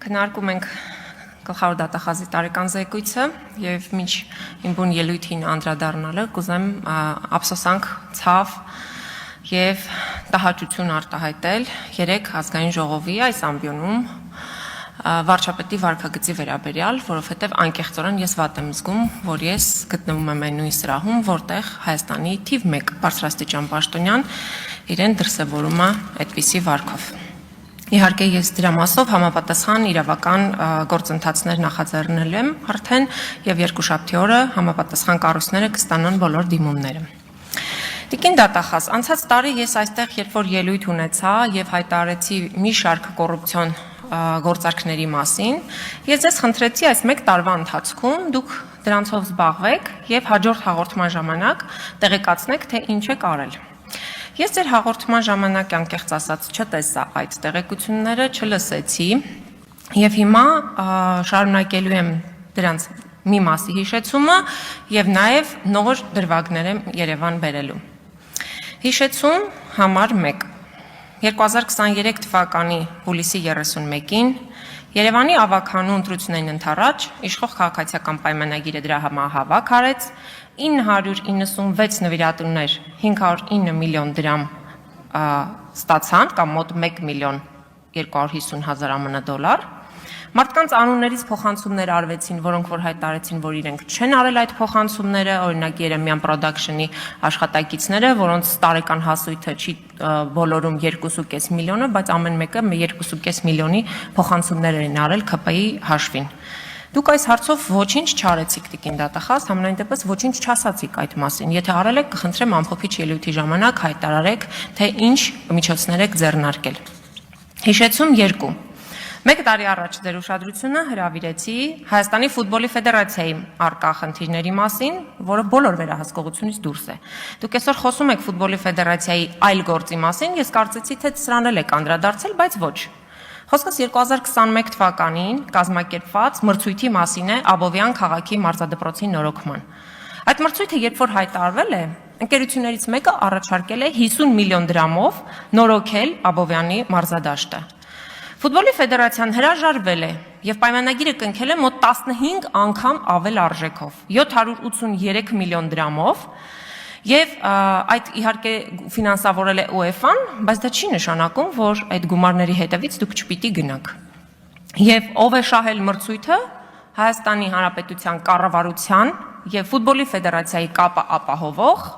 Քննարկում ենք գլխավոր դատախազի տարեկան զեկույցը եւ մինչ իմ բուն ելույթին անդրադառնալը կուզեմ ափսոսանք, ցավ եւ տհաճություն արտահայտել 3 ազգային ժողովի այս ամբիոնում վարչապետի վարքագծի վերաբերյալ, որովհետև անկեղծորեն ես վատ եմ զգում, որ ես գտնվում եմ այն նույն սրահում, որտեղ Հայաստանի թիվ 1 բարձրաստիճան պաշտոնյան իրեն դրսևորում է այդպիսի վարքով։ Իհարկե ես դրա մասով համապատասխան իրավական գործընթացներ նախաձեռնել եմ արդեն եւ երկուշաբթի օրը համապատասխան կառույցները կստանան բոլոր դիմումները։ Տիկին դատախազ, անցած տարի ես այստեղ երբ որ ելույթ ունեցա եւ հայտարարեցի մի շարք կոռուպցիոն գործարքների մասին, ես ձեզ խնդրեցի այս 1 տարվա ընթացքում դուք դրանցով զբաղվեք եւ հաջորդ հաղորդման ժամանակ տեղեկացնեք, թե ինչ եք արել։ Ես ձեր հաղորդման ժամանակ անկեղծ ասած չտեսա այդ տեղեկությունները, չլսեցի եւ հիմա շարունակելու եմ դրանց մի մասի հիշեցումը եւ նաեւ նոր դրվագներ եմ Երևան բերելու։ Հիշեցում համար 1 2023 թվականի հուլիսի 31-ին Երևանի ավագանու ընտրություններին ընդառաջ իշխող քաղաքացիական պայմանագիրը դրա համահավաք արեց 996 նվիրատուներ 509 միլիոն դրամ ստացան կամ մոտ 1 միլիոն 250 հազար ԱՄՆ դոլար Մարդկանց անուններից փոխանցումներ արվեցին, որոնք որ հայտարարեցին, որ իրենք չեն արել այդ փոխանցումները, օրինակ Երեմյան Production-ի աշխատակիցները, որոնց տարեկան հասույթը չի բոլորում 2.5 միլիոնը, բայց ամեն մեկը 2.5 միլիոնի փոխանցումներ են արել ՔՊ-ի հաշվին։ Դուք այս հարցով ոչինչ չարեցիք տիկին դատախազ, համենայն դեպս ոչինչ չասացիք այդ մասին։ Եթե արել եք, կխնդրեմ ամփոփիչ ելույթի ժամանակ հայտարարեք, թե ինչ միջոցներ եք ձեռնարկել։ Հիշեցում 2 Մեկ տարի առաջ ձեր ուշադրությունը հրավիրեցի Հայաստանի ֆուտբոլի ֆեդերացիայի արկա խնդիրների մասին, որը բոլոր վերահսկողությունից դուրս է։ Դուք այսօր խոսում եք ֆուտբոլի ֆեդերացիայի այլ գործի մասին, ես կարծեցի, թե սրան էլ եք անդրադարձել, բայց ոչ։ Խոսքս 2021 թվականին կազմակերպված մրցույթի մասին է Աբովյան քաղաքի մարզադպրոցի նորոգման։ Այդ մրցույթը երբ որ հայտարարվել է, ընկերություններից մեկը առաջարկել է 50 միլիոն դրամով նորոգել Աբովյանի մարզադաշտը։ Ֆուտբոլի ֆեդերացիան հրաժարվել է եւ պայմանագիրը կնքել է մոտ 15 անգամ ավել արժեքով 783 միլիոն դրամով եւ այդ իհարկե ֆինանսավորել է UEFA-ն, բայց դա չի նշանակում, որ այդ գումարների հետևից դուք չպիտի գնաք։ Եվ ով է շահել մրցույթը Հայաստանի Հանրապետության կառավարության եւ ֆուտբոլի ֆեդերացիայի կապը ապահովող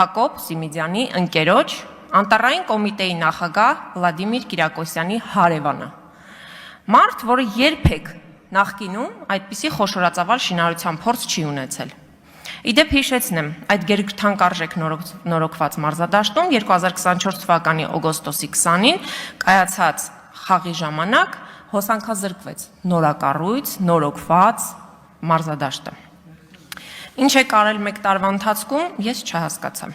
Հակոբ Սիմիդյանի ընկերոջ Անտարային կոմիտեի նախագահ Վլադիմիր Կիրակոսյանի հարևանը։ Մարդ, որը երբեք նախկինում այդպիսի խոշորածավալ շինարարության փորձ չի ունեցել։ Իդեպ հիշեցնեմ, այդ գերթանկարժեք նորոգված մարզադաշտում 2024 թվականի օգոստոսի 20-ին կայացած խաղի ժամանակ հոսանքազրկվեց նորակառույց, նորոգված մարզադաշտը։ Ինչ է կարել 1 տարվա ընթացքում, ես չհասկացա։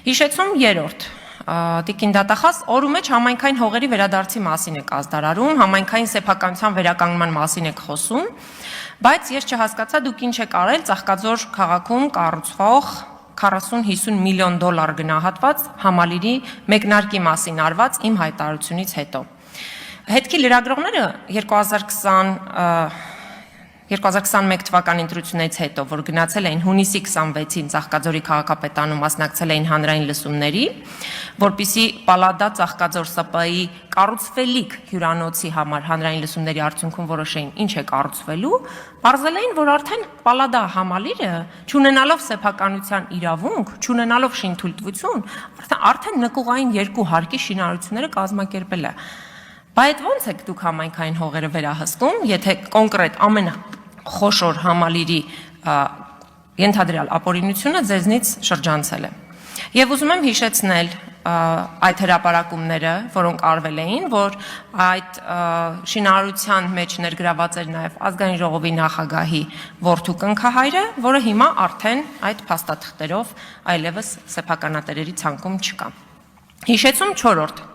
Հիշեցում 3 Տիկին դատախազ օրու մեջ համայնքային հողերի վերադարձի մասին եք ազդարարում, համայնքային սեփականության վերականգնման մասին եք խոսում, բայց ես չհասկացա դուք ինչ եք արել Ծաղկաձոր քաղաքում կառուցվող 40-50 միլիոն դոլար գնահատված համալիրի մեկնարկի մասին արված իմ հայտարարությունից հետո։ Հետքի լրագրողները 2021 թվականի ընտրությունից հետո, որ գնացել էին հունիսի 26-ին Ծաղկաձորի քաղաքապետարանում մասնակցել էին հանրային լսումների, որպիսի Պալադա Ծաղկաձոր ՍՊ-ի կառուցվելիք հյուրանոցի համար հանրային լսումների արդյունքում որոշեին ինչ է կառուցվելու, պարզել էին, որ արդեն Պալադա համալիրը, չունենալով սեփականության իրավունք, չունենալով շինթույլտվություն, արդեն նկուղային 2 հարկի շինարարությունները կազմակերպել է։ Բայց ո՞նց եք դուք համայնքային հողերը վերահսկում, եթե կոնկրետ ամենախոշոր համալիրի ենթադրյալ ապօրինությունը ձեզնից շրջանցել է։ Եվ ուզում եմ հիշեցնել այդ հրապարակումները, որոնք արվել էին, որ այդ շինարարության մեջ ներգրաված էր նաև ազգային ժողովի նախագահի որդու կնքահայրը, որը հիմա արդեն այդ փաստաթղթերով այլևս սեփականատերերի ցանկում չկա։ Հիշեցում 4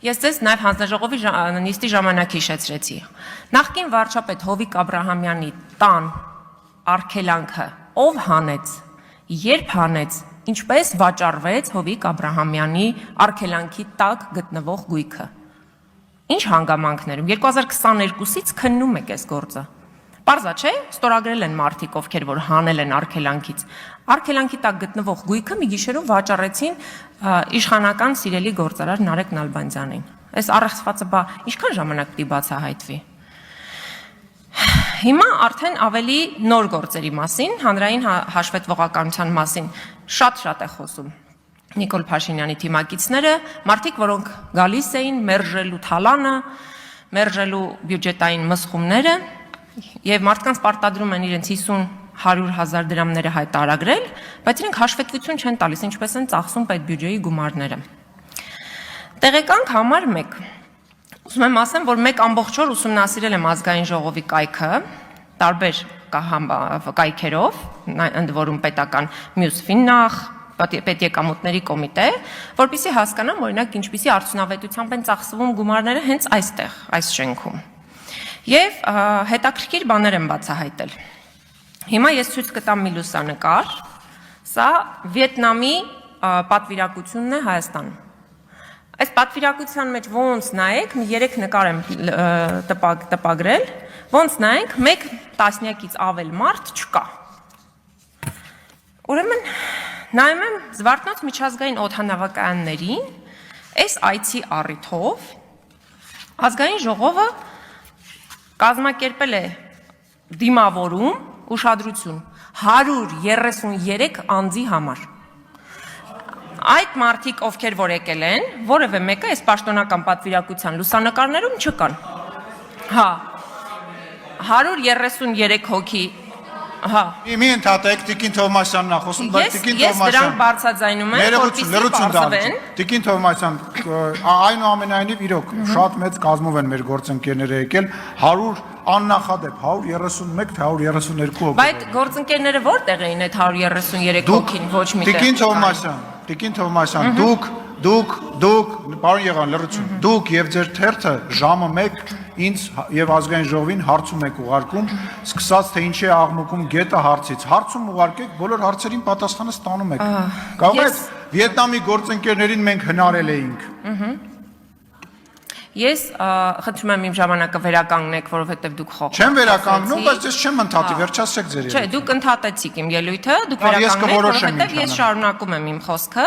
Ես ձեզ նաև հանձնաժողովի նիստի ժամանակ հիշեցրեցի։ Նախկին վարչապետ Հովիկ Աբրահամյանի տան արգելանքը ով հանեց, երբ հանեց, ինչպես վաճառվեց Հովիկ Աբրահամյանի արգելանքի տակ գտնվող գույքը։ Ինչ հանգամանքներում 2022-ից քննում եք այս գործը։ Պարզա չէ, ստորագրել են մարդիկ, ովքեր որ հանել են արգելանքից։ Արգելանքի տակ գտնվող գույքը մի գիշերում վաճառեցին իշխանական սիրելի գործարար Նարեկ Նալբանդյանին։ Այս առեղծվածը բա ինչքան ժամանակ պիտի բացահայտվի։ Հիմա արդեն ավելի նոր գործերի մասին, հանրային հաշվետվողականության մասին շատ է խոսում Նիկոլ Փաշինյանի թիմակիցները, մարդիկ, որոնք գալիս էին մերժելու թալանը, մերժելու բյուջետային մսխումները եւ մարդկանց պարտադրում են իրենց 50-100 հազար դրամները հայտարարել, բայց իրենք հաշվետվություն չեն տալիս, ինչպես են ծախսում պետբյուջեի գումարները։ Տեղեկանք համար 1 Ուզում եմ ասեմ, որ 1 ամբողջ օր ուսումնասիրել եմ ազգային ժողովի կայքը, տարբեր կայքերով, ընդ որում պետական մյուս ֆիննախ, պետեկամուտների կոմիտե, որպեսզի հասկանամ, օրինակ, ինչպիսի արդյունավետությամբ են ծախսվում գումարները հենց այստեղ, այս շենքում։ Եվ հետաքրքիր բաներ եմ բացահայտել։ Հիմա ես ցույց կտամ մի լուսանկար, սա Վիետնամի պատվիրակությունն է Հայաստանում։ Այս պատվիրակության մեջ ոնց նայեք, մի 3 նկար եմ տպագրել, ոնց նայենք, 1 տասնյակից ավել մարդ չկա։ Ուրեմն նայում եմ Զվարթնոց միջազգային օդանավակայաններին, այս այցի առիթով ազգային ժողովը կազմակերպել է դիմավորում ուշադրություն 133 անձի համար։ Այդ մարդիկ, ովքեր որ եկել են, որևէ մեկը այս պաշտոնական պատվիրակության լուսանկարներում չկան։ Հա, 133 հոգի, հա։ Մի ընդհատեք, Տիկին Թովմասյանն է խոսում, բայց Տիկին Ես դրանք բարձրաձայնում եմ, որպեսզի բարձվեն։ Տիկին Թովմասյան, այնուամենայնիվ իրոք շատ մեծ կազմով են մեր գործընկերները եկել, 100 աննախադեպ 131 թե 132 հոգի։ Բայց գործընկերները որտեղ էին այդ 133 հոգին, ոչ միտեղ։ Տիկին Թովմասյան, դուք, պարոն Եղան, լրացում, դուք եւ ձեր թերթը ժամը 1 ինձ եւ ազգային ժողովին հարցում եք ուղարկում, սկսած թե ինչի է աղմուկում գետը հարցից։ Հարցում ուղարկեք, բոլոր հարցերին պատասխանը ստանում եք։ Կարող եք Վիետնամի գործընկերներին մենք հնարել էինք։ Ես խնդրում եմ իմ ժամանակը վերականգնեք, որովհետև դուք խոխ։ Չեմ վերականգնում, բայց ես չեմ ընդհատի, վերջացրեք ձեր ելույթը։ Չէ, դուք ընդհատեցիք իմ ելույթը, դուք վերականգնեք, որովհետև ես շարունակում եմ իմ խոսքը,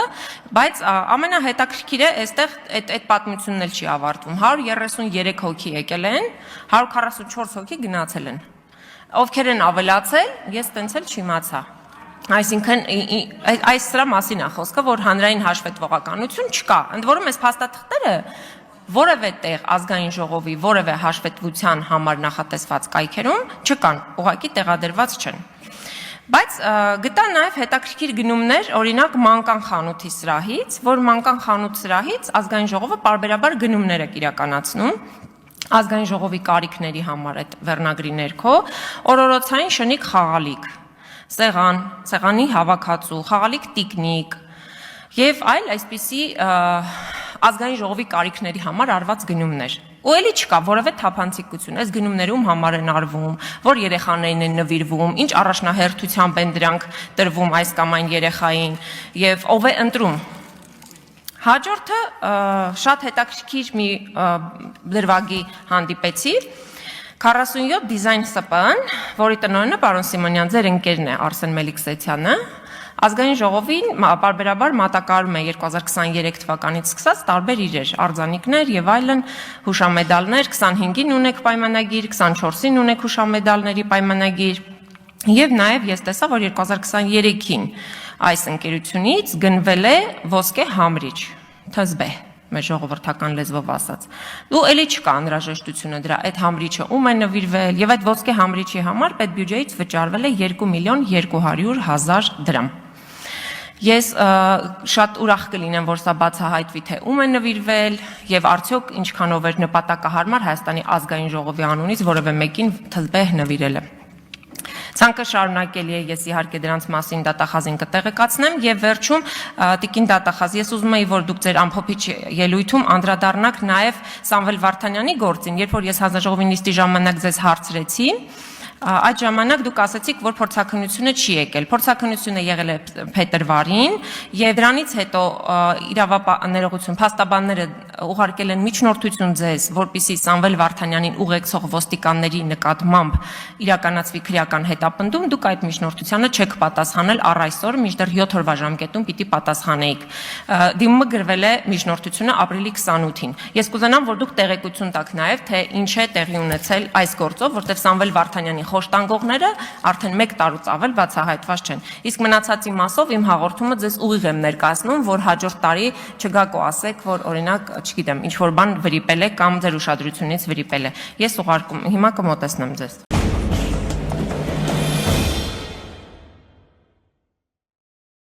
բայց ամենահետաքրքիրը այստեղ այդ պատմությունն էլ չի ավարտվում։ 133 հոգի եկել են, 144 հոգի գնացել են։ Ովքեր են ավելացել, ես տենց էլ չիմացա։ Այսինքն այս սրա մասին է խոսքը, որ հանրային հաշվետվողականություն չկա։ Ընդ որում այս փաստաթղթերը որևէ տեղ ազգային ժողովի որևէ հաշվետվության համար նախատեսված կայքերում չկան, ուղղակի տեղադրված չեն։ Բայց գտա նաև հետաքրքիր գնումներ, օրինակ մանկան խանութի սրահից, որ մանկան խանութ սրահից ազգային ժողովը պարբերաբար գնումներ է իրականացնում ազգային ժողովի կարիքների համար այդ վերնագրի ներքո, օրորոցային շնիկ խաղալիք, սեղան, սեղանի հավաքածու, խաղալիք տիկնիկ եւ այլ այսպիսի ազգային ժողովի կարիքների համար արված գնումներ։ Ու էլի չկա որևէ թափանցիկություն, այս գնումներում համար են արվում, որ երեխաներին են նվիրվում, ինչ առաջնահերթությամբ են դրանք տրվում այս կամ այն երեխային եւ ով է ընտրում։ Հաջորդը շատ հետաքրքիր մի դրվագի հանդիպեցի 47 դիզայն ՍՊԸ-ն, որի տնօրենը պարոն Սիմոնյան, ձեր ընկերն է Արսեն Մելիքսեթյանը, ազգային ժողովին պարբերաբար մատակարարում է 2023 թվականից սկսած տարբեր իրեր, արձանիկներ եւ այլն, հուշամեդալներ, 25-ին ունեք պայմանագիր, 24-ին ունեք հուշամեդալների պայմանագիր եւ նաեւ ես տեսա, որ 2023-ին այս ընկերությունից գնվել է ոսկե համրիչ, ԹԶԲ, մեր ժողովրդական լեզվով ասած։ Ու էլի չկա անհրաժեշտությունը դրա, այդ համրիչը ում է նվիրվել եւ այդ ոսկե համրիչի համար պետբյուջեից վճարվել է 2.200.000 դրամ։ Ես շատ ուրախ կլինեմ, որ սա բացահայտվի, թե ում է նվիրվել եւ արդյոք ինչքանով էր նպատակահարմար Հայաստանի ազգային ժողովի անունից որևէ մեկին ԹԶԲ նվիրել է։ Ցանկը շարունակելի է, ես իհարկե դրանց մասին դատախազին կտեղեկացնեմ եւ վերջում Տիկին դատախազ, ես ուզում եի, որ դուք ձեր ամփոփիչ ելույթում անդրադառնաք նաեւ Սամվել Վարդանյանի գործին, երբ որ ես հանձնաժողովի նիստի ժամանակ ձեզ հարցրեցի, Այդ ժամանակ դուք ասացիք, որ փորձաքննությունը չի եկել։ Փորձաքննությունը եղել է փետրվարին, եւ դրանից հետո իրավապահ փաստաբանները ուղարկել են միջնորդություն ձեզ, որպեսզի Սամվել Վարդանյանին ուղեկցող ոստիկանների նկատմամբ իրականացվի քրեական հետապնդում, դուք այդ միջնորդությանը չեք պատասխանել առ այսօր, մինչդեռ 7 օրվա ժամկետում պիտի պատասխանեիք։ Դիմումը գրվել է միջնորդությունը ապրիլի 28-ին։ Ես կուզենամ, որ դուք տեղեկություն տաք նաեւ, թե ինչ է տեղի ունեցել այս գործով, որտեղ Սամվել Վարդանյանի խոշտանգողները արդեն 1 տարուց ավել բացահայտված չեն։ Իսկ մնացածի մասով իմ հաղորդումը ձեզ ուղիղ եմ ներկայացնում, որ հաջորդ տարի չգաք ու ասեք, որ օրինակ, չգիտեմ, ինչ որ բան վրիպել է կամ ձեր ուշադրությունից վրիպել է։ Ես ուղարկում, հիմա կմոտեցնեմ ձեզ։